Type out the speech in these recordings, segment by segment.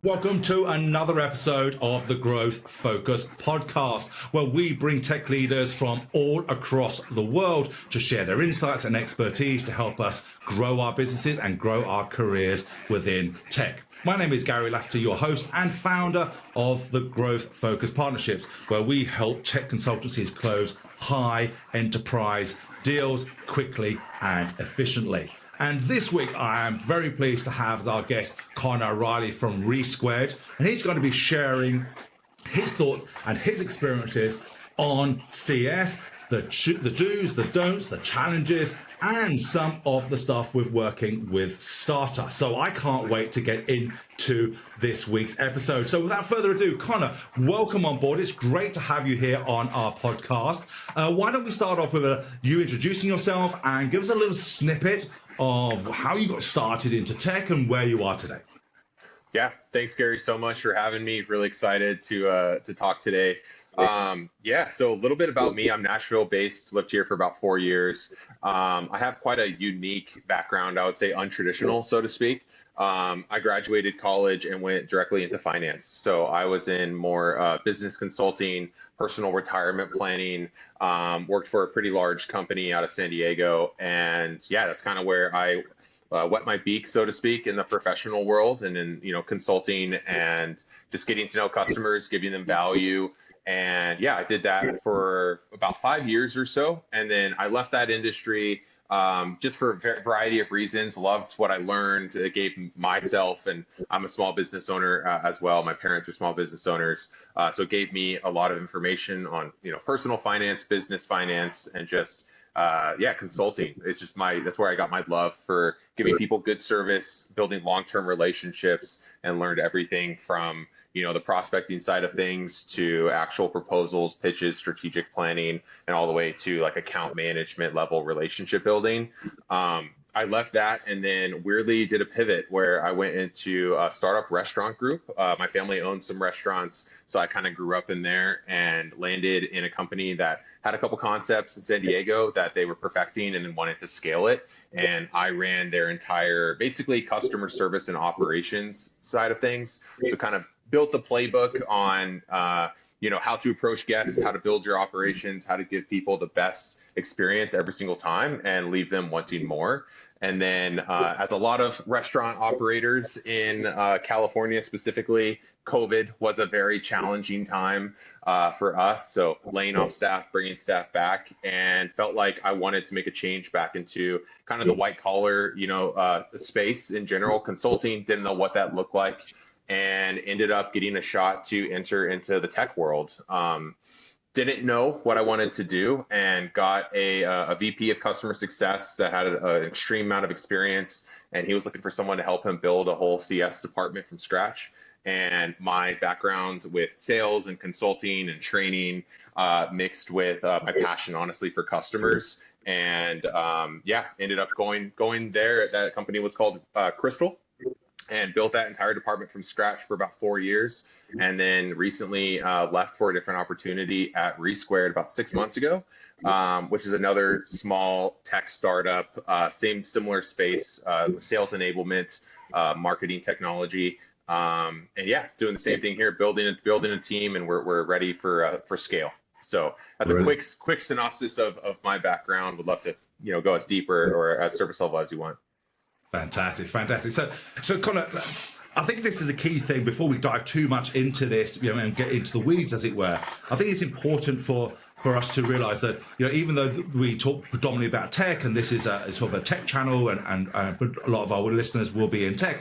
Welcome to another episode of the Growth Focus podcast, where we bring tech leaders from all across the world to share their insights and expertise to help us grow our businesses and grow our careers within tech. My name is Gary Lafferty, your host and founder of the Growth Focus Partnerships, where we help tech consultancies close high enterprise deals quickly and efficiently. And this week, I am very pleased to have as our guest Connor Reilly from ReSquared, and he's going to be sharing his thoughts and his experiences on CS, the do's, the don'ts, the challenges, and some of the stuff with working with startups. So I can't wait to get into this week's episode. So without further ado, Connor, welcome on board. It's great to have you here on our podcast. Why don't we start off with you introducing yourself and give us a little snippet of how you got started into tech and where you are today. Yeah, thanks, Gary, so much for having me. Really excited to talk today. So a little bit about me. I'm Nashville-based, lived here for about 4 years. I have quite a unique background, I would say untraditional, so to speak. I graduated college and went directly into finance. So I was in more business consulting, personal retirement planning, worked for a pretty large company out of San Diego. And yeah, that's kind of where I wet my beak, so to speak, in the professional world and in, consulting and just getting to know customers, giving them value. And yeah, I did that for about 5 years or so. And then I left that industry just for a variety of reasons. Loved what I learned. It gave myself, and I'm a small business owner as well. My parents are small business owners. So it gave me a lot of information on, personal finance, business finance, and just, consulting. It's just that's where I got my love for giving people good service, building long-term relationships, and learned everything from the prospecting side of things to actual proposals, pitches, strategic planning, and all the way to like account management level relationship building. I left that and then weirdly did a pivot where I went into a startup restaurant group. My family owns some restaurants, so I kind of grew up in there and landed in a company that had a couple concepts in San Diego that they were perfecting and then wanted to scale it. And I ran their entire, basically customer service and operations side of things. So kind of built the playbook on, how to approach guests, how to build your operations, how to give people the best experience every single time and leave them wanting more. And then as a lot of restaurant operators in California specifically, COVID was a very challenging time for us. So laying off staff, bringing staff back, and felt like I wanted to make a change back into kind of the white collar, space in general. Consulting, didn't know what that looked like, and ended up getting a shot to enter into the tech world. Didn't know what I wanted to do and got a VP of customer success that had an extreme amount of experience, and he was looking for someone to help him build a whole CS department from scratch. And my background with sales and consulting and training mixed with my passion, honestly, for customers. And ended up going there. That company was called Crystal, and built that entire department from scratch for about 4 years. And then recently left for a different opportunity at ReSquared about 6 months ago, which is another small tech startup, similar space, sales enablement, marketing technology. Doing the same thing here, building a team, and we're ready for scale. So that's a quick synopsis of my background. Would love to go as deeper or as surface level as you want. Fantastic. So Connor, I think this is a key thing before we dive too much into this, and get into the weeds, as it were. I think it's important for us to realize that, even though we talk predominantly about tech, and this is a sort of a tech channel, and a lot of our listeners will be in tech,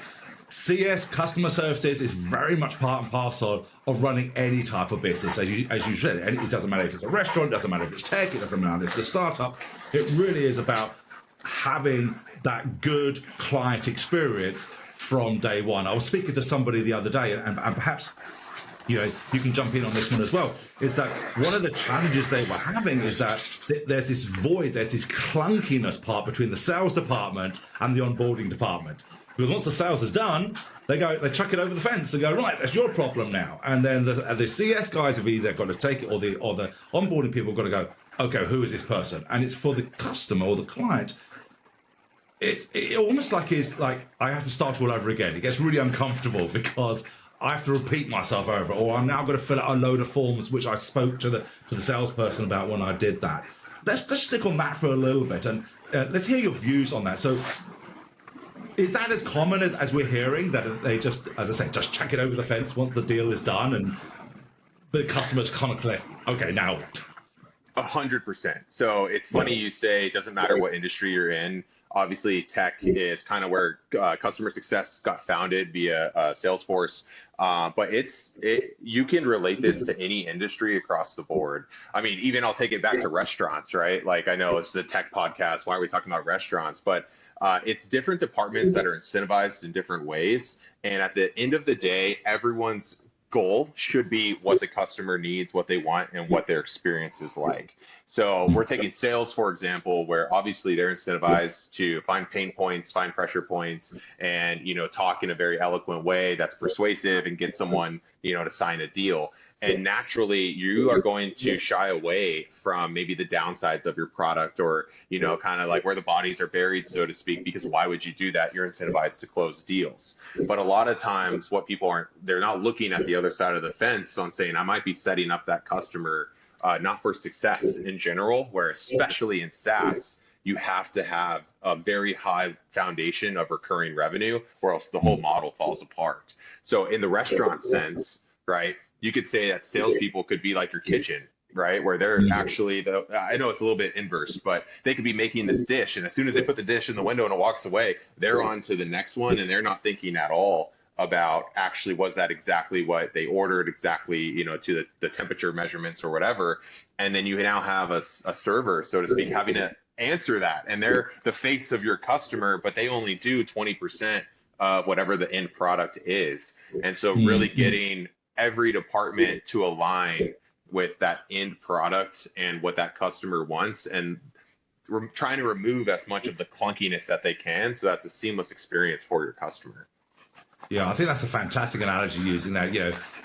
CS, customer services, is very much part and parcel of running any type of business. As you said, and it doesn't matter if it's a restaurant, it doesn't matter if it's tech, it doesn't matter if it's a startup. It really is about having that good client experience from day one. I was speaking to somebody the other day, and perhaps you can jump in on this one as well, is that one of the challenges they were having is that there's this void, there's this clunkiness part between the sales department and the onboarding department. Because once the sales is done, they chuck it over the fence and go, right, that's your problem now. And then the CS guys have either got to take it, or the onboarding people have got to go, okay, who is this person? And it's for the customer or the client. It almost like I have to start all over again. It gets really uncomfortable because I have to repeat myself over, or I'm now going to fill out a load of forms, which I spoke to the salesperson about when I did that. Let's stick on that for a little bit, and let's hear your views on that. So, is that as common as we're hearing, that they just, as I say, just chuck it over the fence once the deal is done, and the customers kind of click, okay, now what? 100%. So it's funny you say it doesn't matter what industry you're in. Obviously, tech is kind of where customer success got founded via Salesforce. But you can relate this to any industry across the board. I mean, even I'll take it back to restaurants, right? Like, I know it's a tech podcast. Why are we talking about restaurants? But it's different departments that are incentivized in different ways. And at the end of the day, everyone's goal should be what the customer needs, what they want, and what their experience is like. So we're taking sales, for example, where obviously they're incentivized to find pain points, find pressure points, and, talk in a very eloquent way that's persuasive and get someone, to sign a deal. And naturally, you are going to shy away from maybe the downsides of your product, or, kind of like where the bodies are buried, so to speak, because why would you do that? You're incentivized to close deals. But a lot of times what people they're not looking at the other side of the fence on saying, I might be setting up that customer not for success in general, where especially in SaaS, you have to have a very high foundation of recurring revenue, or else the whole model falls apart. So in the restaurant sense, right, you could say that salespeople could be like your kitchen, right, where they're actually I know it's a little bit inverse, but they could be making this dish, and as soon as they put the dish in the window and it walks away, they're on to the next one, and they're not thinking at all about actually was that exactly what they ordered, exactly, to the temperature measurements or whatever. And then you now have a server, so to speak, having to answer that, and they're the face of your customer, but they only do 20% of whatever the end product is. And so really getting every department to align with that end product and what that customer wants, and trying to remove as much of the clunkiness that they can, so that's a seamless experience for your customer. Yeah, I think that's a fantastic analogy, using that,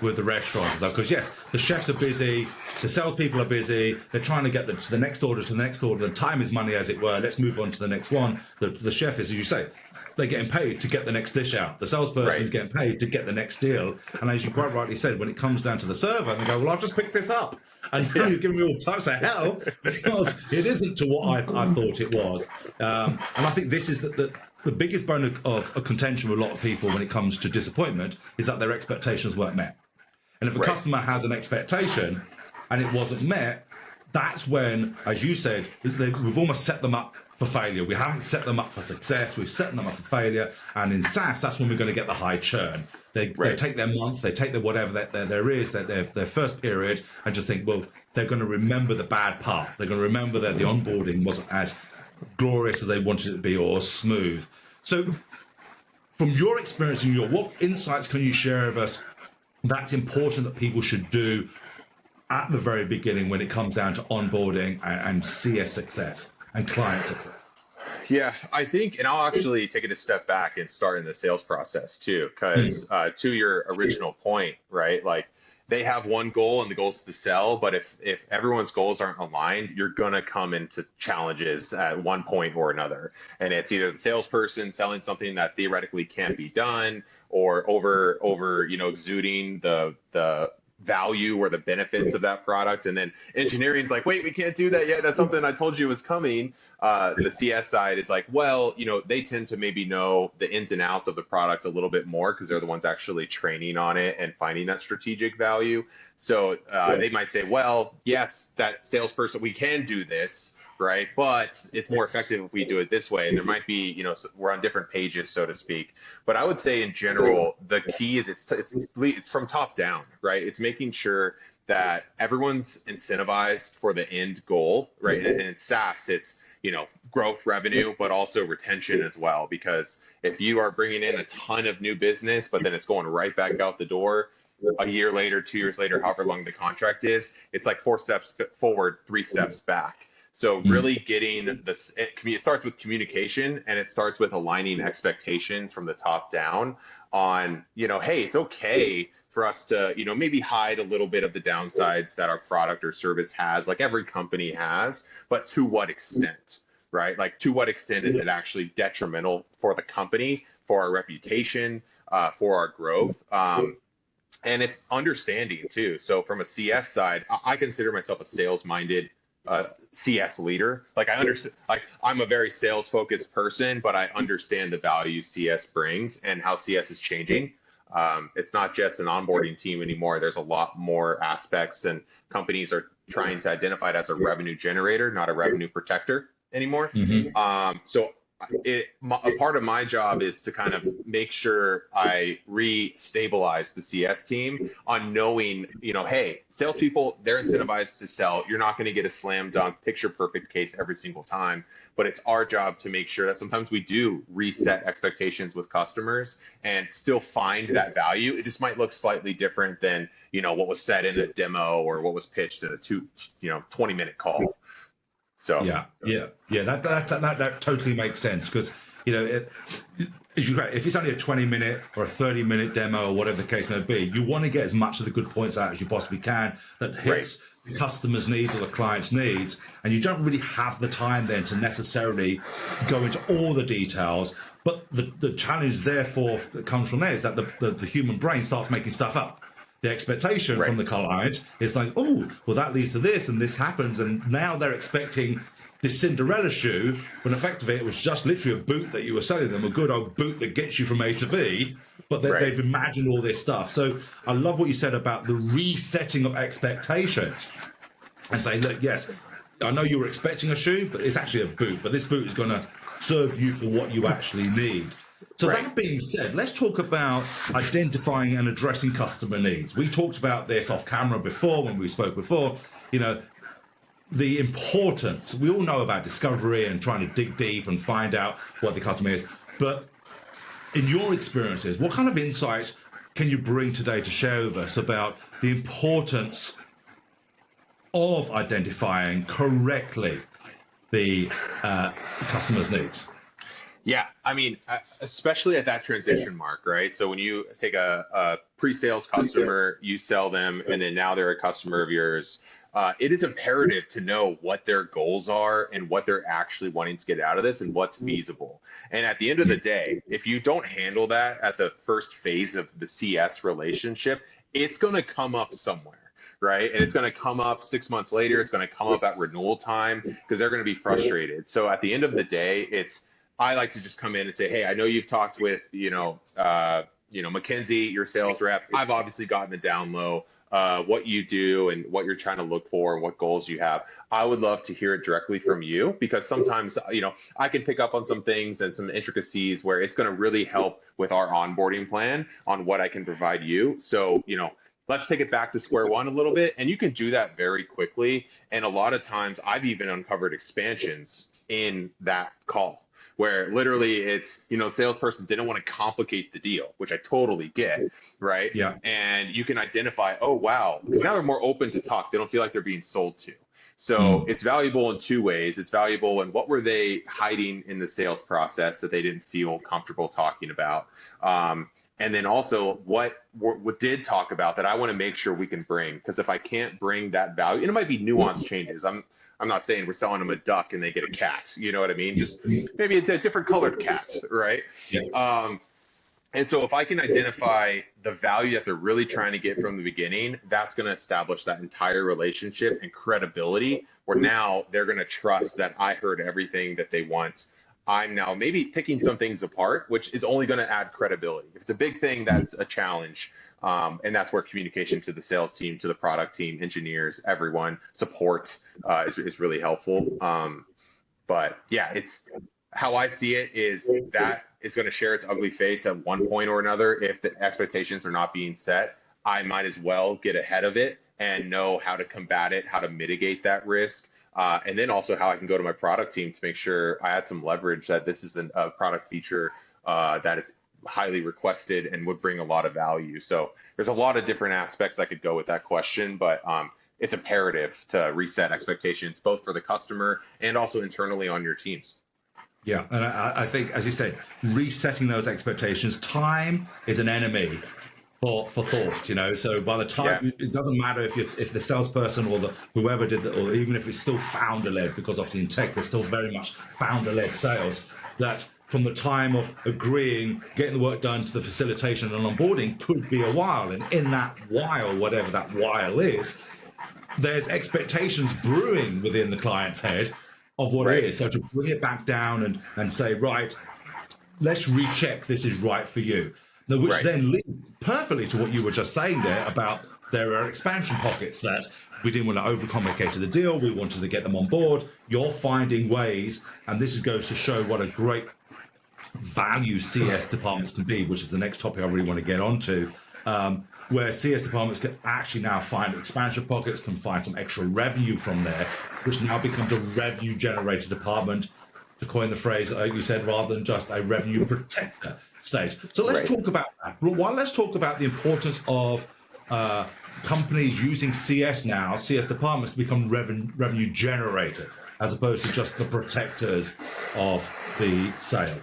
with the restaurants, because yes, the chefs are busy, the salespeople are busy, they're trying to get to the next order, the time is money, as it were. Let's move on to the next one. The chef is, as you say, they're getting paid to get the next dish out. The salesperson is getting paid to get the next deal. And as you quite rightly said, when it comes down to the server, they go, well, I've just picked this up. And now you're giving me all types of hell, because it isn't to what I thought it was. And I think this is the biggest bone of contention with a lot of people when it comes to disappointment, is that their expectations weren't met. And if a customer has an expectation and it wasn't met, that's when, as you said, we've almost set them up for failure. We haven't set them up for success. We've set them up for failure. And in SaaS, that's when we're going to get the high churn. They take their month, they take their whatever there is, their first period, and just think, well, they're going to remember the bad part. They're going to remember that the onboarding wasn't as glorious as they wanted it to be, or smooth. So from your experience and what insights can you share with us that's important that people should do at the very beginning when it comes down to onboarding and CS success and client success? Yeah, I think, and I'll actually take it a step back and start in the sales process too, because to your original point, right, like, they have one goal, and the goal is to sell. But if everyone's goals aren't aligned, you're going to come into challenges at one point or another. And it's either the salesperson selling something that theoretically can't be done, or over exuding the value or the benefits of that product. And then engineering's like, wait, we can't do that yet. That's something I told you was coming. The CS side is like, well, they tend to maybe know the ins and outs of the product a little bit more, because they're the ones actually training on it and finding that strategic value. So they might say, well, yes, that salesperson, we can do this, right? But it's more effective if we do it this way. And there might be, we're on different pages, so to speak. But I would say in general, the key is it's from top down, right? It's making sure that everyone's incentivized for the end goal, right? And in SaaS, it's, growth, revenue, but also retention as well. Because if you are bringing in a ton of new business, but then it's going right back out the door a year later, 2 years later, however long the contract is, it's like 4 steps forward, 3 steps back. So really getting this, it starts with communication, and it starts with aligning expectations from the top down on, hey, it's okay for us to, maybe hide a little bit of the downsides that our product or service has, like every company has, but to what extent, right? Like, to what extent is it actually detrimental for the company, for our reputation, for our growth? and it's understanding too. So from a CS side, I consider myself a sales minded CS leader. Like I understand, like I'm a very sales focused person, but I understand the value CS brings and how CS is changing. It's not just an onboarding team anymore. There's a lot more aspects, and companies are trying to identify it as a revenue generator, not a revenue protector anymore. So a part of my job is to kind of make sure I re-stabilize the CS team on knowing, hey, salespeople, they're incentivized to sell. You're not going to get a slam dunk, picture perfect case every single time, but it's our job to make sure that sometimes we do reset expectations with customers and still find that value. It just might look slightly different than, what was said in a demo or what was pitched in a 20-minute call. So yeah, that totally makes sense, because if it's only a 20-minute or a 30-minute demo or whatever the case may be, you want to get as much of the good points out as you possibly can that hits the customer's needs or the client's needs, and you don't really have the time then to necessarily go into all the details. But the challenge therefore that comes from there is that the human brain starts making stuff up. The expectation from the client is like, oh, well, that leads to this and this happens. And now they're expecting this Cinderella shoe, when effectively it was just literally a boot that you were selling them, a good old boot that gets you from A to B. But they've imagined all this stuff. So I love what you said about the resetting of expectations and saying, look, yes, I know you were expecting a shoe, but it's actually a boot. But this boot is going to serve you for what you actually need. So that being said, let's talk about identifying and addressing customer needs. We talked about this off camera before, when we spoke before, the importance. We all know about discovery and trying to dig deep and find out what the customer is. But in your experiences, what kind of insights can you bring today to share with us about the importance of identifying correctly the customer's needs? Yeah, I mean, especially at that transition mark, right? So when you take a pre-sales customer, you sell them, and then now they're a customer of yours, it is imperative to know what their goals are and what they're actually wanting to get out of this and what's feasible. And at the end of the day, if you don't handle that at the first phase of the CS relationship, it's going to come up somewhere. Right. And it's going to come up 6 months later. It's going to come up at renewal time because they're going to be frustrated. So at the end of the day, I like to just come in and say, hey, I know you've talked with, Mackenzie, your sales rep. I've obviously gotten a down low, what you do and what you're trying to look for and what goals you have. I would love to hear it directly from you, because sometimes, I can pick up on some things and some intricacies where it's going to really help with our onboarding plan on what I can provide you. So, let's take it back to square one a little bit. And you can do that very quickly. And a lot of times I've even uncovered expansions in that call, where literally it's, the salesperson didn't want to complicate the deal, which I totally get, right? Yeah. And you can identify, oh, wow, because now they're more open to talk. They don't feel like they're being sold to. So it's valuable in two ways. It's valuable in what were they hiding in the sales process that they didn't feel comfortable talking about. And then also what did talk about that I want to make sure we can bring, because if I can't bring that value, and it might be nuanced changes. I'm not saying we're selling them a duck and they get a cat. You know what I mean? Just maybe it's a different colored cat, right? Yeah. And so if I can identify the value that they're really trying to get from the beginning, that's going to establish that entire relationship and credibility, where now they're going to trust that I heard everything that they want. I'm now maybe picking some things apart, which is only going to add credibility. If it's a big thing, that's a challenge. And that's where communication to the sales team, to the product team, engineers, everyone, support is really helpful. But yeah, it's how I see it is that it's going to share its ugly face at one point or another. If the expectations are not being set, I might as well get ahead of it and know how to combat it, how to mitigate that risk. And then also how I can go to my product team to make sure I had some leverage that this is a product feature that is highly requested and would bring a lot of value. So there's a lot of different aspects I could go with that question, but it's imperative to reset expectations, both for the customer and also internally on your teams. Yeah, and I think, as you said, resetting those expectations. Time is an enemy for thoughts, So by the time, it doesn't matter if the salesperson or whoever did it, or even if it's still founder led, because often in tech there's still very much founder led sales. That from the time of agreeing, getting the work done to the facilitation and onboarding could be a while. And in that while, whatever that while is, there's expectations brewing within the client's head of what it is. So to bring it back down and say, right, let's recheck this is right for you. Now, which then leads perfectly to what you were just saying there about there are expansion pockets that we didn't want to overcomplicate the deal. We wanted to get them on board. You're finding ways, and this goes to show what a great value CS departments can be, which is the next topic I really want to get onto, where CS departments can actually now find expansion pockets, can find some extra revenue from there, which now becomes a revenue generator department, to coin the phrase you said, rather than just a revenue protector stage. So let's talk about that. Well, let's talk about the importance of companies using CS now, CS departments, to become revenue generators, as opposed to just the protectors of the sale.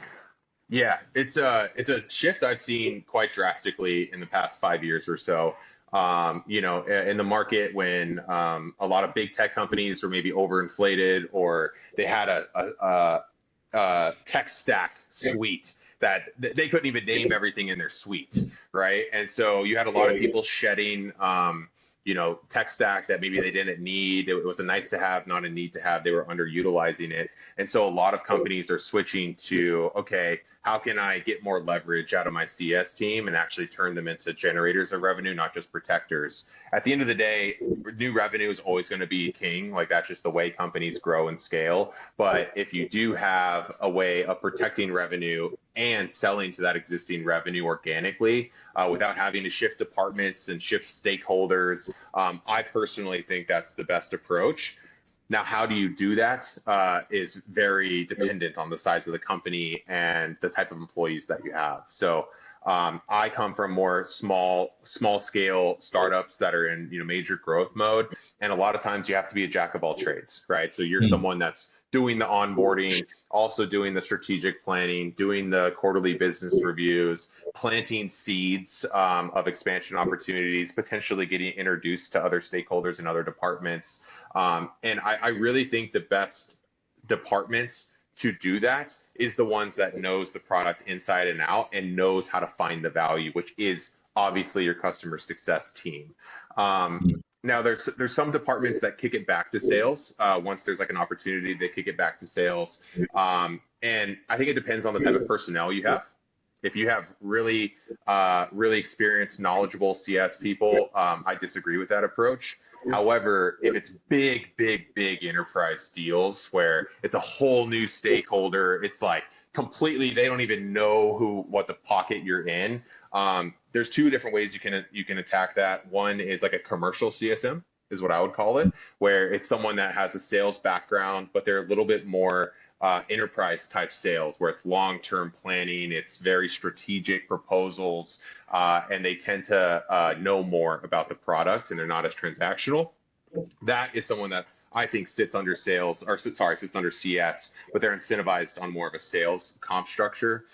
Yeah, it's a shift I've seen quite drastically in the past 5 years or so. In the market when a lot of big tech companies were maybe overinflated, or they had a tech stack suite that they couldn't even name everything in their suite, right? And so you had a lot of people shedding, tech stack that maybe they didn't need. It was a nice to have, not a need to have. They were underutilizing it. And so a lot of companies are switching to, okay, how can I get more leverage out of my CS team and actually turn them into generators of revenue, not just protectors? At the end of the day, new revenue is always going to be king. Like, that's just the way companies grow and scale. But if you do have a way of protecting revenue and selling to that existing revenue organically, without having to shift departments and shift stakeholders, I personally think that's the best approach. Now, how do you do that is very dependent on the size of the company and the type of employees that you have. So I come from more small scale startups that are in major growth mode, and a lot of times you have to be a jack of all trades, right? So you're someone that's doing the onboarding, also doing the strategic planning, doing the quarterly business reviews, planting seeds of expansion opportunities, potentially getting introduced to other stakeholders and other departments. And I really think the best departments to do that is the ones that knows the product inside and out and knows how to find the value, which is obviously your customer success team. Now, there's some departments that kick it back to sales. Once there's like an opportunity, they kick it back to sales. And I think it depends on the type of personnel you have. If you have really experienced, knowledgeable CS people, I disagree with that approach. However, if it's big enterprise deals where it's a whole new stakeholder, it's like completely, they don't even know what the pocket you're in. There's two different ways you can attack that. One is like a commercial CSM, is what I would call it, where it's someone that has a sales background, but they're a little bit more enterprise type sales, where it's long-term planning, it's very strategic proposals, and they tend to know more about the product, and they're not as transactional. That is someone that I think sits under CS, but they're incentivized on more of a sales comp structure.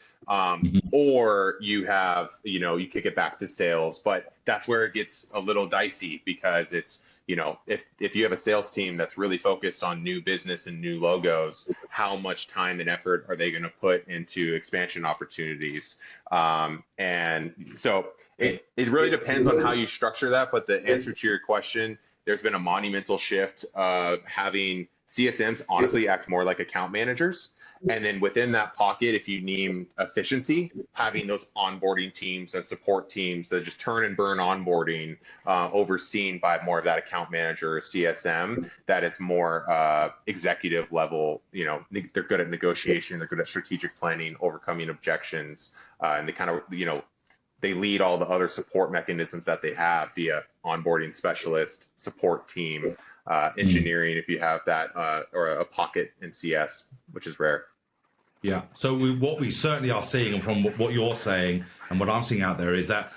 Or you have, you kick it back to sales, but that's where it gets a little dicey, because it's, if you have a sales team that's really focused on new business and new logos, how much time and effort are they going to put into expansion opportunities? And so it really depends on how you structure that. But the answer to your question, there's been a monumental shift of having CSMs honestly act more like account managers. And then within that pocket, if you need efficiency, having those onboarding teams and support teams that just turn and burn onboarding, overseen by more of that account manager or CSM that is more executive level. They're good at negotiation, they're good at strategic planning, overcoming objections, and they kind of, they lead all the other support mechanisms that they have via onboarding specialist, support team, engineering, if you have that, or a pocket in CS, which is rare. Yeah. So what we certainly are seeing, and from what you're saying and what I'm seeing out there, is that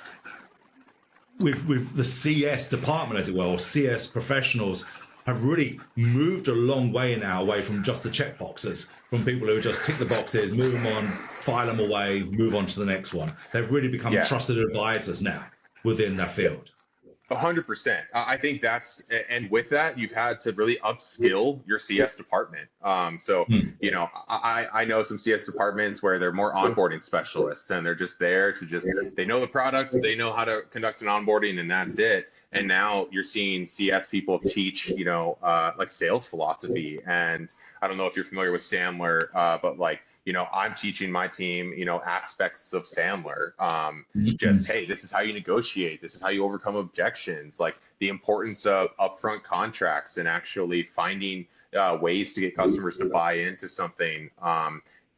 with the CS department, as it were, or CS professionals, have really moved a long way now away from just the check boxes, from people who just tick the boxes, move them on, file them away, move on to the next one. They've really become trusted advisors now within that field. 100%. I think that's, and with that, you've had to really upskill your CS department. So, you know, I know some CS departments where they're more onboarding specialists and they're just there to just, they know the product, they know how to conduct an onboarding, and that's it. And now you're seeing CS people teach, you know, like sales philosophy. And I don't know if you're familiar with Sandler, but like, you know, I'm teaching my team, you know, aspects of Sandler. Just, hey, this is how you negotiate. This is how you overcome objections. Like the importance of upfront contracts and actually finding ways to get customers to buy into something,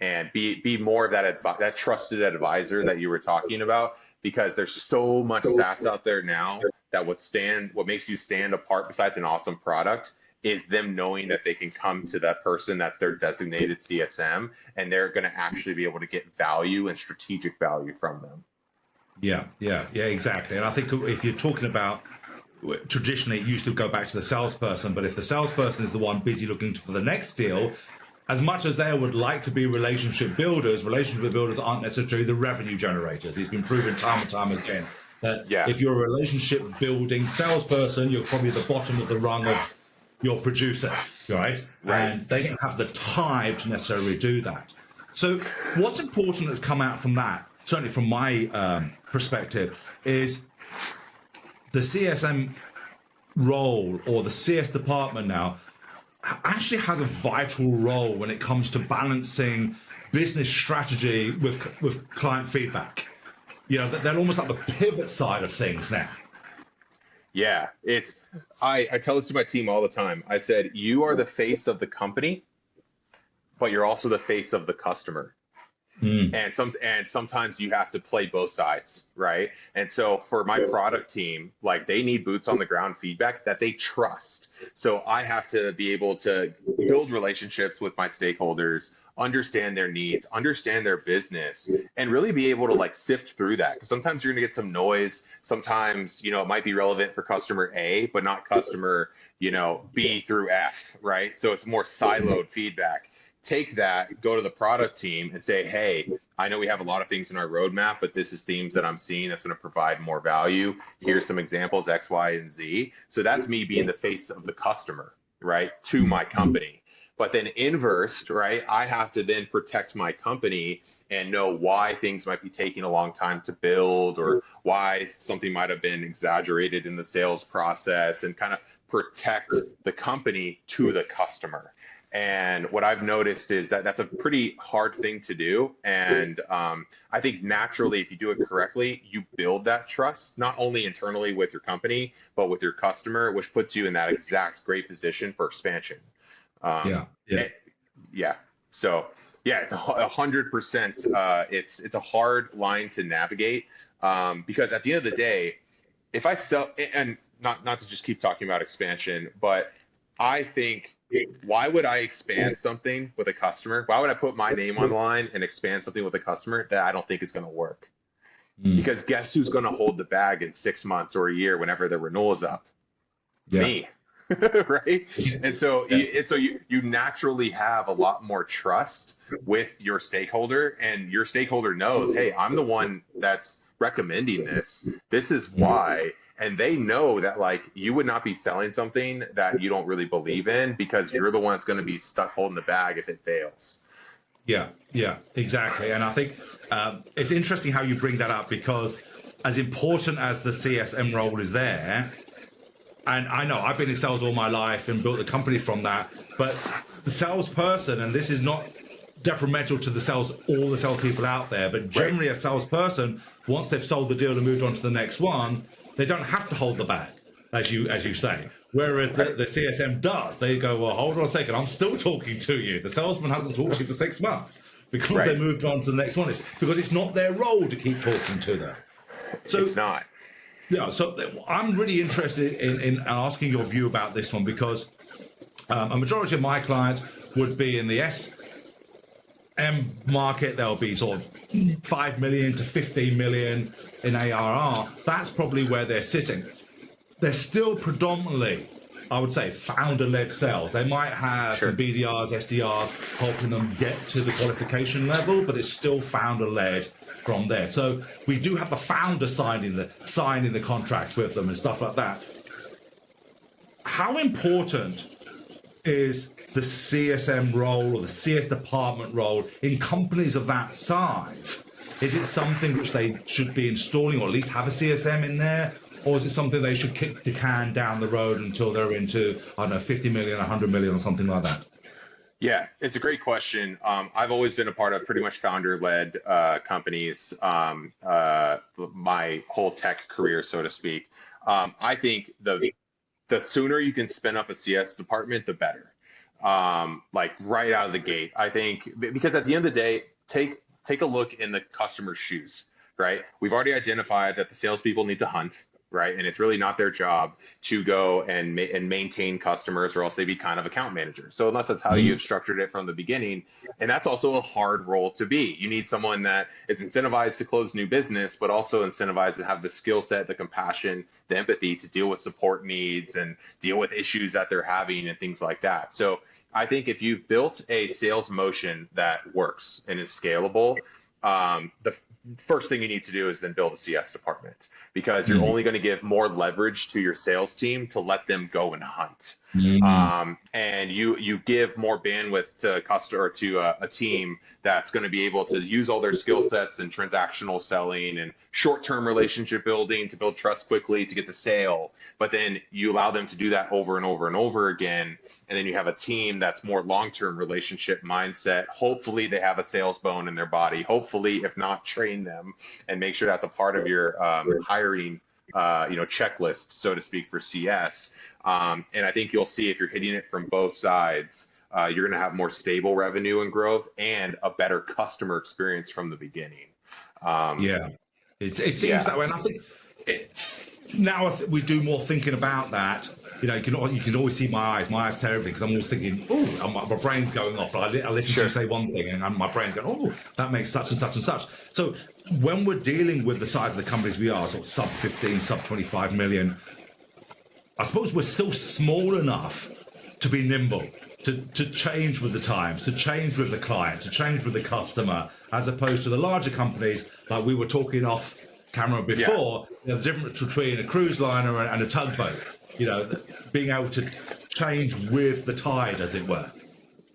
and be more of that trusted advisor that you were talking about. Because there's so much SaaS out there now that what makes you stand apart besides an awesome product is them knowing that they can come to that person that's their designated CSM, and they're going to actually be able to get value and strategic value from them. Yeah, exactly. And I think if you're talking about, traditionally it used to go back to the salesperson, but if the salesperson is the one busy looking for the next deal, as much as they would like to be relationship builders aren't necessarily the revenue generators. It's been proven time and time again that if you're a relationship building salesperson, you're probably at the bottom of the rung of your producer, right? And they don't have the time to necessarily do that. So what's important that's come out from that, certainly from my perspective, is the CSM role, or the CS department now actually has a vital role when it comes to balancing business strategy with client feedback. You know, they're almost like the pivot side of things now. Yeah, I tell this to my team all the time. I said, you are the face of the company, but you're also the face of the customer. And sometimes you have to play both sides, right? And so for my product team, like they need boots on the ground feedback that they trust. So I have to be able to build relationships with my stakeholders, understand their needs, understand their business, and really be able to like sift through that. Because sometimes you're gonna get some noise. Sometimes, you know, it might be relevant for customer A, but not customer, you know, B through F, right? So it's more siloed feedback. Take that, go to the product team and say, hey, I know we have a lot of things in our roadmap, but this is themes that I'm seeing that's going to provide more value. Here's some examples, X, Y, and Z. So that's me being the face of the customer, right, to my company. But then inversed, right, I have to then protect my company and know why things might be taking a long time to build, or why something might have been exaggerated in the sales process, and kind of protect the company to the customer. And what I've noticed is that that's a pretty hard thing to do. And I think naturally, if you do it correctly, you build that trust, not only internally with your company, but with your customer, which puts you in that exact great position for expansion. So yeah, it's 100%. It's a hard line to navigate, because at the end of the day, if I sell, and not to just keep talking about expansion, but I think, why would I expand something with a customer? Why would I put my name on the line and expand something with a customer that I don't think is going to work? Because guess who's going to hold the bag in 6 months or a year whenever the renewal is up? Me. Right? And so, you naturally have a lot more trust with your stakeholder, and your stakeholder knows, hey, I'm the one that's recommending this. This is why. And they know that, like, you would not be selling something that you don't really believe in, because you're the one that's going to be stuck holding the bag if it fails. Yeah, exactly. And I think it's interesting how you bring that up, because as important as the CSM role is there, and I know I've been in sales all my life and built a company from that, but the salesperson, and this is not detrimental to all the salespeople out there, but generally a salesperson, once they've sold the deal and moved on to the next one, they don't have to hold the bag, as you say. Whereas the CSM does. They go, well, hold on a second, I'm still talking to you. The salesman hasn't talked to you for 6 months because they moved on to the next one. It's because it's not their role to keep talking to them. So it's not. Yeah, so I'm really interested in asking your view about this one, because a majority of my clients would be in the SM market. They'll be sort of 5 million to 15 million in ARR. That's probably where they're sitting. They're still predominantly, I would say, founder-led sales. They might have some BDRs, SDRs helping them get to the qualification level, but it's still founder-led from there. So we do have the founder signing the contract with them and stuff like that. How important is the CSM role or the CS department role in companies of that size? Is it something which they should be installing, or at least have a CSM in there? Or is it something they should kick the can down the road until they're into, I don't know, 50 million, 100 million or something like that? Yeah, it's a great question. I've always been a part of pretty much founder-led companies my whole tech career, so to speak. I think the sooner you can spin up a CS department, the better. Like right out of the gate, I think, because at the end of the day, take a look in the customer's shoes, right? We've already identified that the salespeople need to hunt, right? And it's really not their job to go and maintain customers, or else they'd be kind of account managers. So unless that's how you've structured it from the beginning, and that's also a hard role to be. You need someone that is incentivized to close new business, but also incentivized to have the skill set, the compassion, the empathy to deal with support needs and deal with issues that they're having and things like that. So I think if you've built a sales motion that works and is scalable, the first thing you need to do is then build a CS department, because you're only going to give more leverage to your sales team to let them go and hunt. And you give more bandwidth to a team that's going to be able to use all their skill sets in transactional selling and short-term relationship building to build trust quickly to get the sale. But then you allow them to do that over and over and over again. And then you have a team that's more long-term relationship mindset. Hopefully they have a sales bone in their body. Hopefully, if not, train them and make sure that's a part of your hiring checklist, so to speak, for CS. And I think you'll see, if you're hitting it from both sides, you're going to have more stable revenue and growth and a better customer experience from the beginning. It seems that way. And I think now we do more thinking about that. You can always see my eyes tell everything, because I'm always thinking, oh, my brain's going off. I listen to you say one thing and my brain's going, oh, that makes such and such and such. So when we're dealing with the size of the companies we are, sort of sub 15, sub 25 million, I suppose we're still small enough to be nimble, to change with the times, to change with the client, to change with the customer, as opposed to the larger companies, like we were talking off camera before. The difference between a cruise liner and a tugboat, being able to change with the tide, as it were.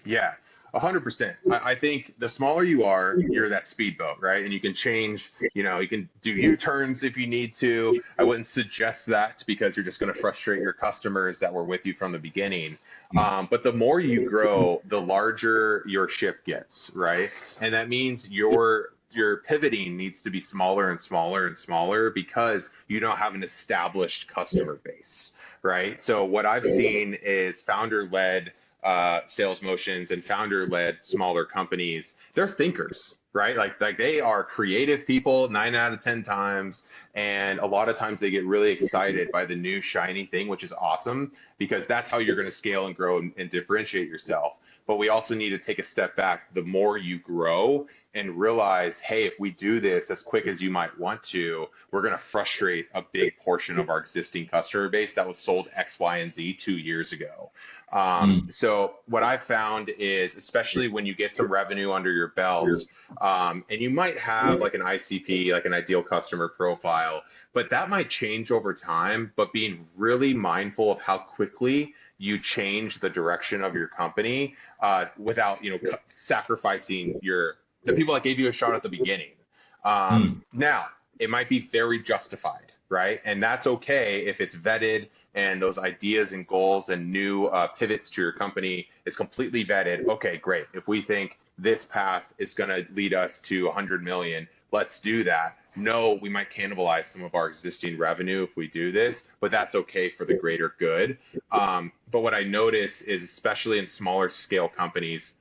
Yeah, 100%. I think the smaller you are, you're that speedboat, right? And you can change, you can do U-turns if you need to. I wouldn't suggest that, because you're just going to frustrate your customers that were with you from the beginning. But the more you grow, the larger your ship gets, right? And that means your pivoting needs to be smaller and smaller and smaller, because you don't have an established customer base, right? So what I've seen is founder-led sales motions and founder-led smaller companies. They're thinkers, right? Like they are creative people 9 out of 10 times. And a lot of times they get really excited by the new shiny thing, which is awesome, because that's how you're going to scale and grow and differentiate yourself. But we also need to take a step back the more you grow and realize, hey, if we do this as quick as you might want to, we're going to frustrate a big portion of our existing customer base that was sold X, Y, and Z 2 years ago. So what I found is, especially when you get some revenue under your belt, and you might have like an ICP, like an ideal customer profile, but that might change over time. But being really mindful of how quickly you change the direction of your company without sacrificing the people that gave you a shot at the beginning. Now, it might be very justified, right? And that's okay if it's vetted and those ideas and goals and new pivots to your company is completely vetted. Okay, great. If we think this path is going to lead us to 100 million, let's do that. No, we might cannibalize some of our existing revenue if we do this, but that's okay for the greater good. But what I notice is, especially in smaller scale companies,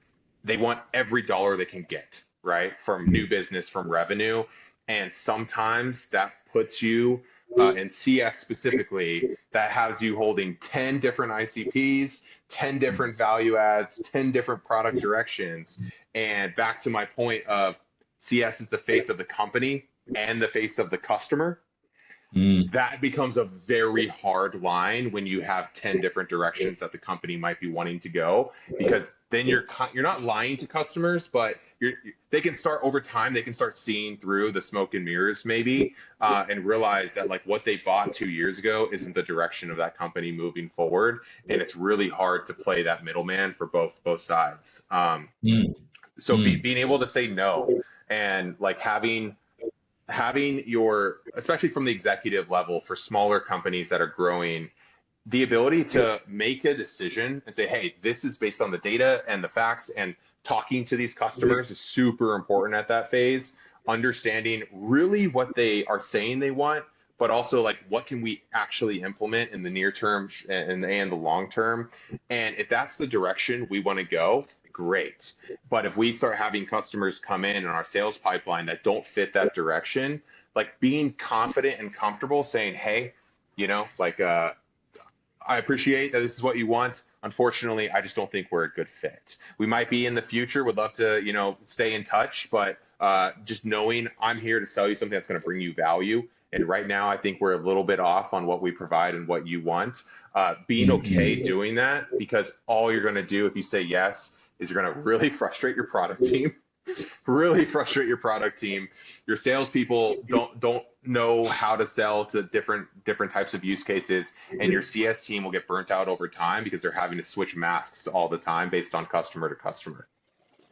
they want every dollar they can get, right? From new business, from revenue. And sometimes that puts you in CS specifically, that has you holding 10 different ICPs, 10 different value adds, 10 different product directions. And back to my point of CS is the face of the company and the face of the customer. That becomes a very hard line when you have 10 different directions that the company might be wanting to go, because then you're not lying to customers, but they can start over time, they can start seeing through the smoke and mirrors maybe, and realize that like what they bought 2 years ago isn't the direction of that company moving forward, and it's really hard to play that middleman for both sides. So being able to say no, and like having your, especially from the executive level for smaller companies that are growing, the ability to make a decision and say, hey, this is based on the data and the facts, and talking to these customers is super important at that phase. Understanding really what they are saying they want, but also like what can we actually implement in the near term and the long term. And if that's the direction we want to go, great. But if we start having customers come in our sales pipeline that don't fit that direction, like being confident and comfortable saying, hey, like, I appreciate that this is what you want. Unfortunately, I just don't think we're a good fit. We might be in the future, would love to, stay in touch, but just knowing I'm here to sell you something that's going to bring you value. And right now, I think we're a little bit off on what we provide and what you want. Being okay doing that, because all you're going to do if you say yes is you're going to really frustrate your product team. Really frustrate your product team. Your salespeople don't know how to sell to different types of use cases, and your CS team will get burnt out over time because they're having to switch masks all the time based on customer to customer.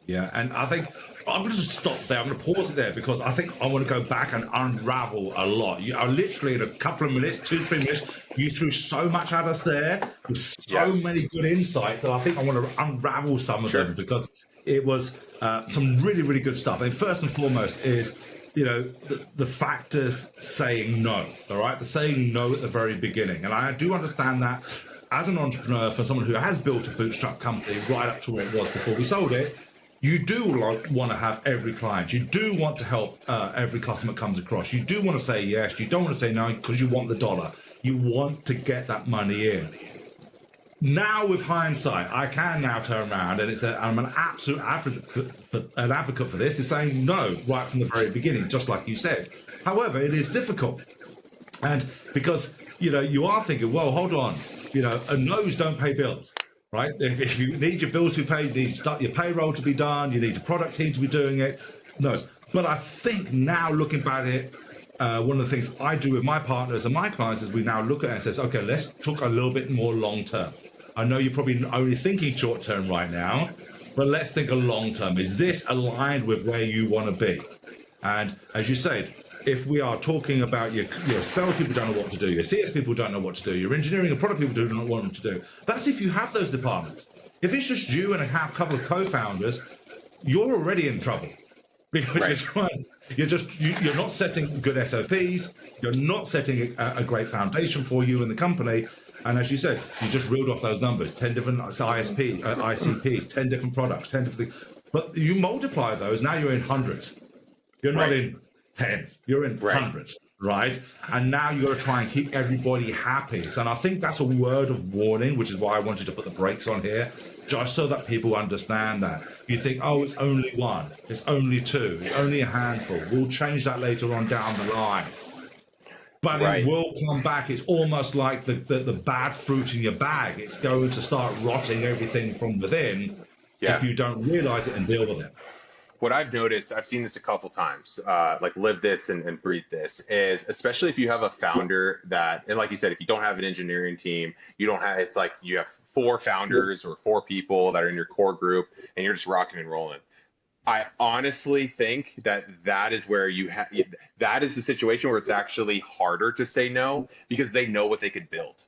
Yeah, and I think I'm going to just stop there. I'm going to pause it there because I think I want to go back and unravel a lot. You are literally in a couple of minutes, 2-3 minutes, you threw so much at us there with so many good insights, and I think I want to unravel some of them because it was some really, really good stuff. And first and foremost is, the fact of saying no, all right? The saying no at the very beginning. And I do understand that as an entrepreneur, for someone who has built a bootstrap company right up to where it was before we sold it, you do want to have every client. You do want to help every customer comes across. You do want to say yes. You don't want to say no because you want the dollar. You want to get that money in. Now, with hindsight, I can now turn around and I'm an absolute advocate for this, is saying no right from the very beginning, just like you said. However, it is difficult. And because, you are thinking, well, hold on, no's don't pay bills. Right? If you need your bills to be paid, you need to start your payroll to be done, you need your product team to be doing it. No. But I think now looking back at it, one of the things I do with my partners and my clients is we now look at it and says, okay, let's talk a little bit more long term. I know you're probably only thinking short term right now, but let's think a long term. Is this aligned with where you want to be? And as you said, if we are talking about your sales people don't know what to do, your CS people don't know what to do, your engineering and product people don't know what to do. That's if you have those departments. If it's just you and a couple of co-founders, you're already in trouble because you're not setting good SOPs. You're not setting a great foundation for you and the company. And as you said, you just reeled off those numbers: 10 different ICPs, 10 different products, 10 different things. But you multiply those, now you're in hundreds. You're not in tens, you're in hundreds, right? And now you got to try and keep everybody happy. And I think that's a word of warning, which is why I wanted to put the brakes on here, just so that people understand that. You think, oh, it's only one, it's only two, it's only a handful. We'll change that later on down the line. But it will come back. It's almost like the bad fruit in your bag. It's going to start rotting everything from within if you don't realize it and deal with it. What I've noticed, I've seen this a couple times, like live this and breathe this, is especially if you have a founder that, and like you said, if you don't have an engineering team, it's like you have 4 founders or 4 people that are in your core group and you're just rocking and rolling. I honestly think that is where that is the situation where it's actually harder to say no, because they know what they could build.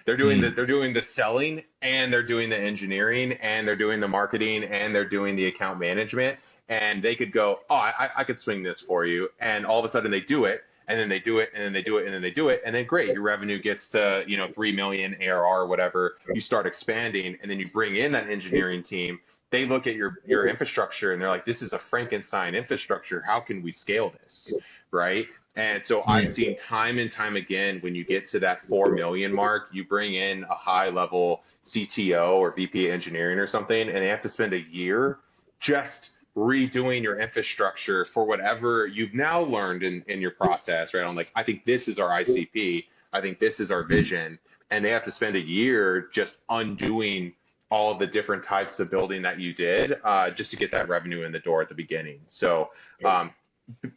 They're doing the selling, and they're doing the engineering, and they're doing the marketing, and they're doing the account management. And they could go, oh, I could swing this for you. And all of a sudden they do it, and then they do it, and then they do it, and then they do it. And then great, your revenue gets to, 3 million ARR or whatever. You start expanding, and then you bring in that engineering team. They look at your infrastructure and they're like, this is a Frankenstein infrastructure. How can we scale this? Right. And so I've seen time and time again, when you get to that 4 million mark, you bring in a high level CTO or VP engineering or something, and they have to spend a year just redoing your infrastructure for whatever you've now learned in your process, right? I'm like, I think this is our ICP. I think this is our vision. And they have to spend a year just undoing all of the different types of building that you did just to get that revenue in the door at the beginning. So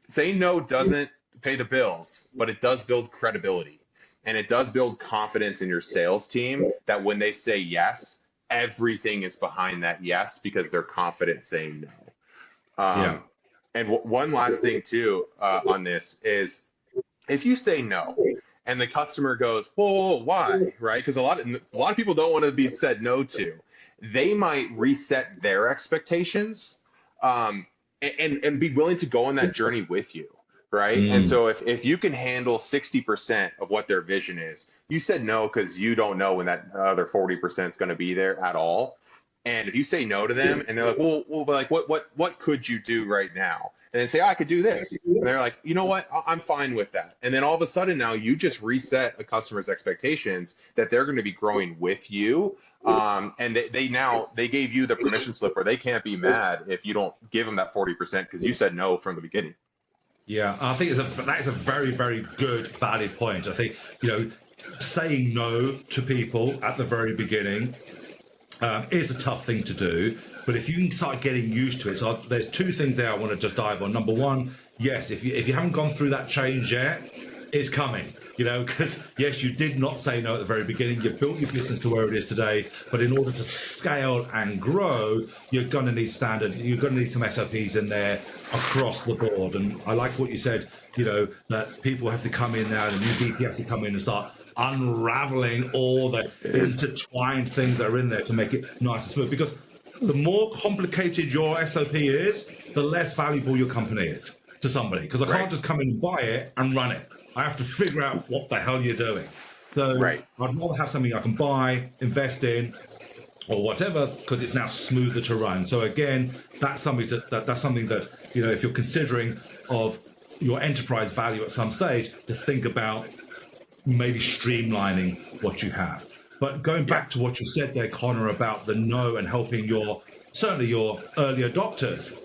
saying no doesn't pay the bills, but it does build credibility. And it does build confidence in your sales team that when they say yes, everything is behind that yes because they're confident saying no. And one last thing too on this is if you say no and the customer goes, whoa, why? Right? Because a lot of people don't want to be said no to. They might reset their expectations and be willing to go on that journey with you. Right. And so if you can handle 60% of what their vision is, you said no because you don't know when that other 40% is going to be there at all. And if you say no to them and they're like, well, like what could you do right now? And then say, I could do this. And they're like, you know what? I'm fine with that. And then all of a sudden now you just reset a customer's expectations that they're going to be growing with you. And they gave you the permission slip where they can't be mad if you don't give them that 40% because you said no from the beginning. Yeah, I think that is a very, very good, valid point. I think, saying no to people at the very beginning is a tough thing to do. But if you can start getting used to it, so there's two things there I want to just dive on. Number one, yes, if you haven't gone through that change yet, it's coming. Because yes, you did not say no at the very beginning. You built your business to where it is today, but in order to scale and grow, you're going to need standard. You're going to need some SOPs in there across the board. And I like what you said. That people have to come in now. The new VP has to come in and start unraveling all the intertwined things that are in there to make it nice and smooth. Because the more complicated your SOP is, the less valuable your company is to somebody. Because I can't just come in and buy it and run it. I have to figure out what the hell you're doing. So I'd rather have something I can buy, invest in, or whatever, because it's now smoother to run. So again, that's something that if you're considering of your enterprise value at some stage, to think about maybe streamlining what you have. But going back to what you said there, Connor, about the no and helping certainly your early adopters,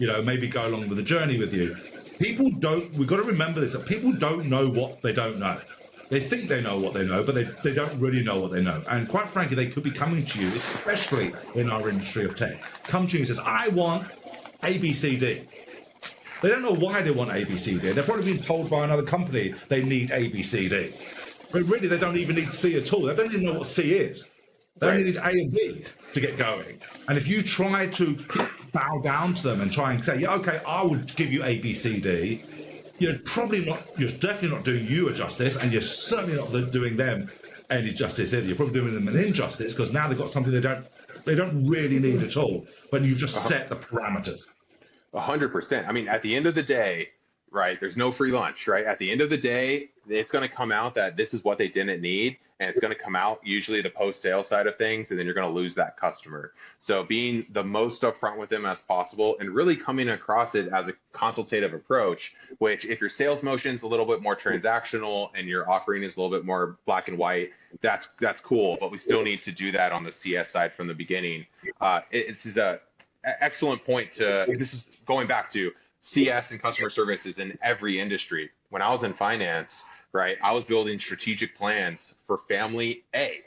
maybe go along with the journey with you. We've got to remember this, that people don't know what they don't know. They think they know what they know, but they don't really know what they know. And quite frankly, they could be coming to you, especially in our industry of tech, come to you and says, I want ABCD. They don't know why they want ABCD. They're probably being told by another company they need ABCD. But really, they don't even need C at all. They don't even know what C is. They only need A and B to get going. And if you try to bow down to them and try and say, yeah, okay, I would give you A, B, C, D, you're definitely not doing you a justice, and you're certainly not doing them any justice either. You're probably doing them an injustice because now they've got something they don't really need at all, but you've just set the parameters. 100%. I mean, at the end of the day, right, there's no free lunch, right? At the end of the day, it's going to come out that this is what they didn't need, and it's going to come out usually the post-sale side of things, and then you're going to lose that customer. So being the most upfront with them as possible and really coming across it as a consultative approach, which if your sales motion is a little bit more transactional and your offering is a little bit more black and white, that's cool, but we still need to do that on the CS side from the beginning. This is an excellent point this is going back to CS and customer services in every industry. When I was in finance, right, I was building strategic plans for family A,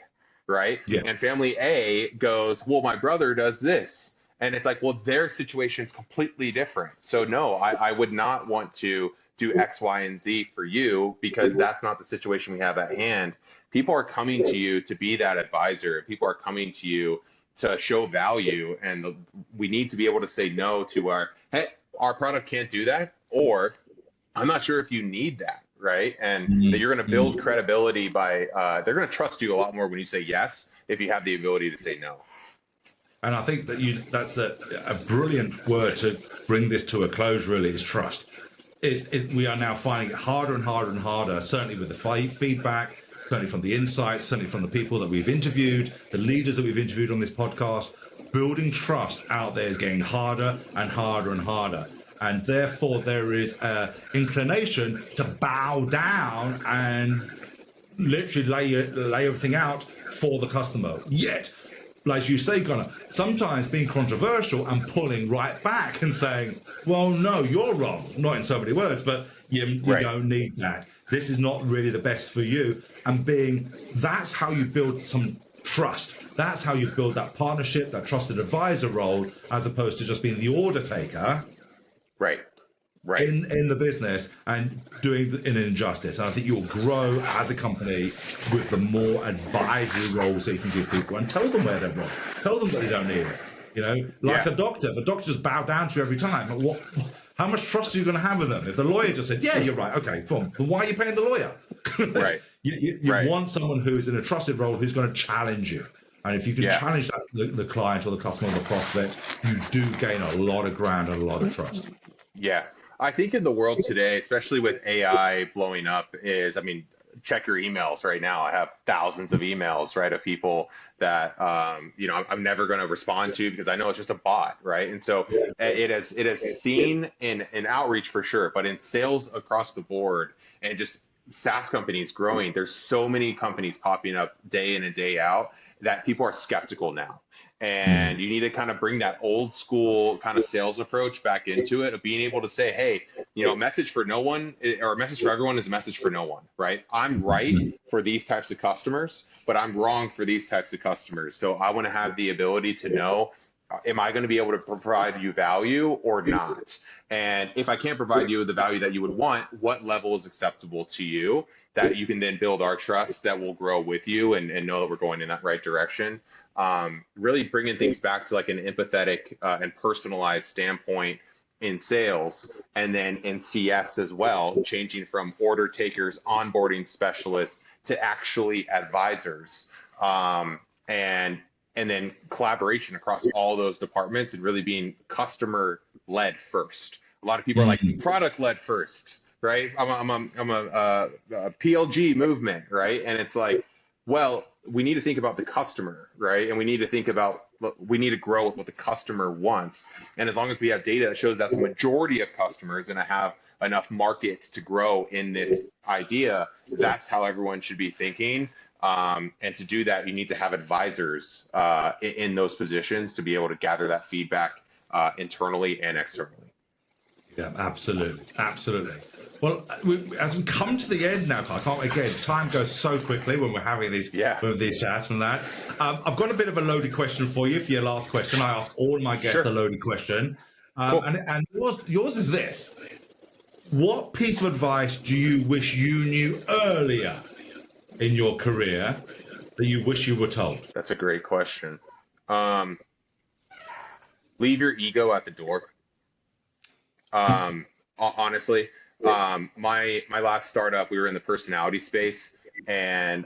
right? Yeah. And family A goes, well, my brother does this. And it's like, well, their situation's completely different. So no, I would not want to do X, Y, and Z for you because that's not the situation we have at hand. People are coming to you to be that advisor. People are coming to you to show value. And we need to be able to say no to hey, our product can't do that, or I'm not sure if you need that, right? And that you're going to build credibility by, they're going to trust you a lot more when you say yes, if you have the ability to say no. And I think that's a brilliant word to bring this to a close, really, is trust. We are now finding it harder and harder and harder, certainly with the feedback, certainly from the insights, certainly from the people that we've interviewed, the leaders that we've interviewed on this podcast. Building trust out there is getting harder and harder and harder. And therefore, there is an inclination to bow down and literally lay everything out for the customer. Yet, like you say, Connor, sometimes being controversial and pulling right back and saying, well, no, you're wrong. Not in so many words, but you Right. don't need that. This is not really the best for you. And that's how you build some trust. That's how you build that partnership, that trusted advisor role, as opposed to just being the order taker. Right. Right. In the business and doing an injustice. And I think you'll grow as a company with the more advisory roles that you can give people and tell them where they're wrong. Tell them that they don't need it. You know, like a doctor. The doctor just bow down to you every time. But how much trust are you going to have with them? If the lawyer just said, yeah, you're right, okay, fine. But why are you paying the lawyer? Right. You right. want someone who's in a trusted role who's going to challenge you. And if you can challenge that, the client or the customer or the prospect, you do gain a lot of ground and a lot of trust. Yeah. I think in the world today, especially with AI blowing up, check your emails right now. I have thousands of emails, right, of people that I'm never going to respond to because I know it's just a bot, right? And so it has seen in outreach for sure, but in sales across the board and just SaaS companies growing, there's so many companies popping up day in and day out that people are skeptical now. And you need to kind of bring that old school kind of sales approach back into it of being able to say, hey, a message for no one or a message for everyone is a message for no one, right? I'm right for these types of customers, but I'm wrong for these types of customers. So I want to have the ability to know, am I going to be able to provide you value or not? And if I can't provide you the value that you would want, what level is acceptable to you that you can then build our trust that will grow with you and know that we're going in that right direction? Really bringing things back to like an empathetic and personalized standpoint in sales, and then in CS as well, changing from order takers, onboarding specialists to actually advisors, and then collaboration across all those departments and really being customer led first. A lot of people are like product led first, right? I'm a PLG movement, right? And it's like, well, we need to think about the customer, right? And we need to grow with what the customer wants. And as long as we have data that shows that's a majority of customers and I have enough markets to grow in this idea, that's how everyone should be thinking. And to do that, you need to have advisors in those positions to be able to gather that feedback internally and externally. Yeah, absolutely. Absolutely. Well, as we come to the end now, time goes so quickly when we're having these chats from that. I've got a bit of a loaded question for you for your last question. I ask all my guests a loaded question. Cool. And yours is this. What piece of advice do you wish you knew earlier in your career that you wish you were told? That's a great question. Leave your ego at the door. Honestly, my last startup, we were in the personality space, and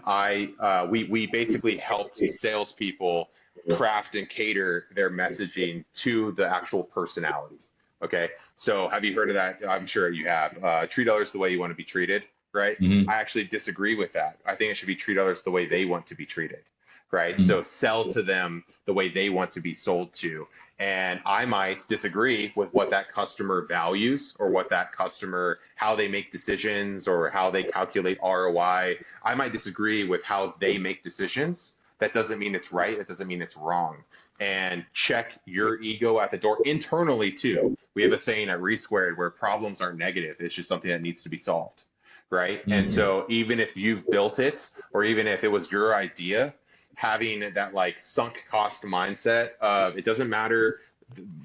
we basically helped salespeople craft and cater their messaging to the actual personality. Okay, so have you heard of that? I'm sure you have. Treat others the way you want to be treated, right? I actually disagree with that. I think it should be treat others the way they want to be treated, right? So sell to them the way they want to be sold to. And I might disagree with what that customer values or what that customer, how they make decisions or how they calculate ROI. I might disagree with how they make decisions. That doesn't mean it's right. That doesn't mean it's wrong. And check your ego at the door internally too. We have a saying at ReSquared where problems aren't negative. It's just something that needs to be solved, right? And so even if you've built it or even if it was your idea, having that like sunk cost mindset of it doesn't matter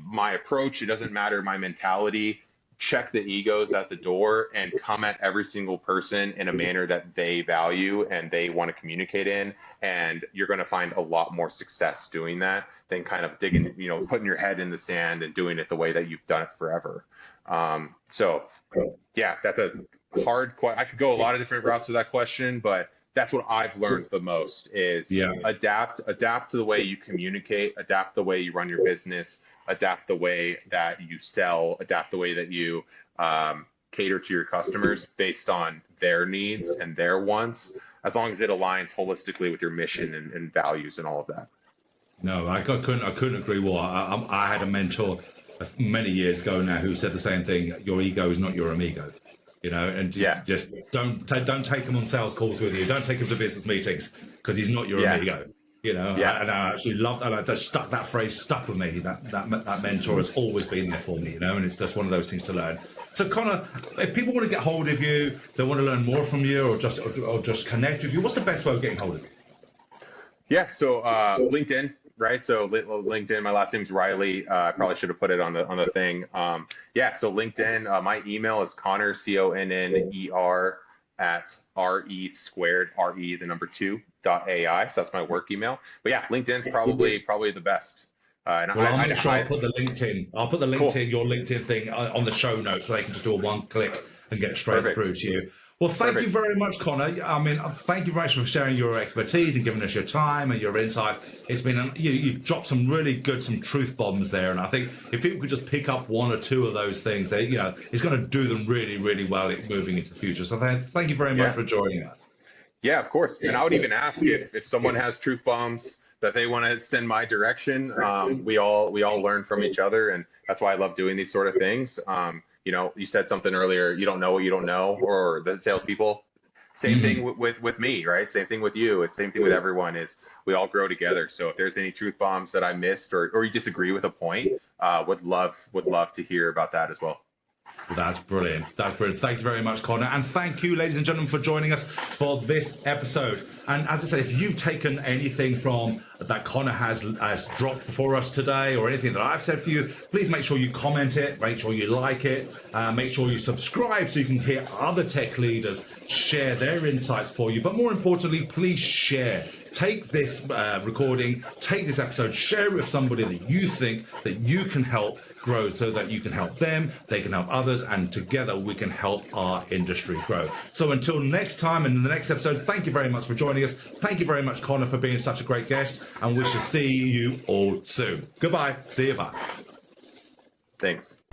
my approach, it doesn't matter my mentality, check the egos at the door and come at every single person in a manner that they value and they want to communicate in. And you're going to find a lot more success doing that than kind of digging, putting your head in the sand and doing it the way that you've done it forever. So yeah, that's a hard question. I could go a lot of different routes with that question, but that's what I've learned the most is adapt to the way you communicate, adapt the way you run your business, adapt the way that you sell, adapt the way that you cater to your customers based on their needs and their wants, as long as it aligns holistically with your mission and values and all of that. No, I couldn't agree more. I had a mentor many years ago now who said the same thing. Your ego is not your amigo. And just don't take him on sales calls with you. Don't take him to business meetings because he's not your amigo. You know, Yeah. and I absolutely love that. I just stuck that phrase stuck with me. That mentor has always been there for me, you know, and it's just one of those things to learn. So, Connor, if people want to get hold of you, they want to learn more from you, or just connect with you, what's the best way of getting hold of you? Yeah. So LinkedIn, right? So LinkedIn. My last name's Riley. I probably should have put it on the thing. Yeah. So LinkedIn. My email is Connor CONNER at ReSquared the number 2.ai. So that's my work email. But yeah, LinkedIn's probably the best. Well, I'll make sure I I'll put the LinkedIn. I'll put the cool. LinkedIn, your LinkedIn thing on the show notes, so they can just do a one click and get straight Perfect. through to you. Well, thank you Perfect. very much, Connor. I mean, thank you very much for sharing your expertise and giving us your time and your insights. It's been, you've dropped some really good, some truth bombs there. And I think if people could just pick up one or two of those things, it's going to do them really, really well moving into the future. So thank you very much Yeah. for joining us. Yeah, of course. And I would even ask if someone has truth bombs that they want to send my direction. We all learn from each other, and that's why I love doing these sort of things. You said something earlier. You don't know what you don't know, or the salespeople. Same thing with me, right? Same thing with you. It's same thing with everyone. Is we all grow together. So if there's any truth bombs that I missed, or you disagree with a point, would love to hear about that as well. That's brilliant. That's brilliant. Thank you very much, Connor. And thank you, ladies and gentlemen, for joining us for this episode. And as I said, if you've taken anything from that Connor has dropped for us today, or anything that I've said for you, please make sure you comment it, make sure you like it, make sure you subscribe so you can hear other tech leaders share their insights for you. But more importantly, please share. Take this recording, take this episode, share it with somebody that you think that you can help grow, so that you can help them, they can help others, and together we can help our industry grow. So until next time, and in the next episode, thank you very much for joining us. Thank you very much, Connor, for being such a great guest, and we shall see you all soon. Goodbye. See you. Bye. Thanks.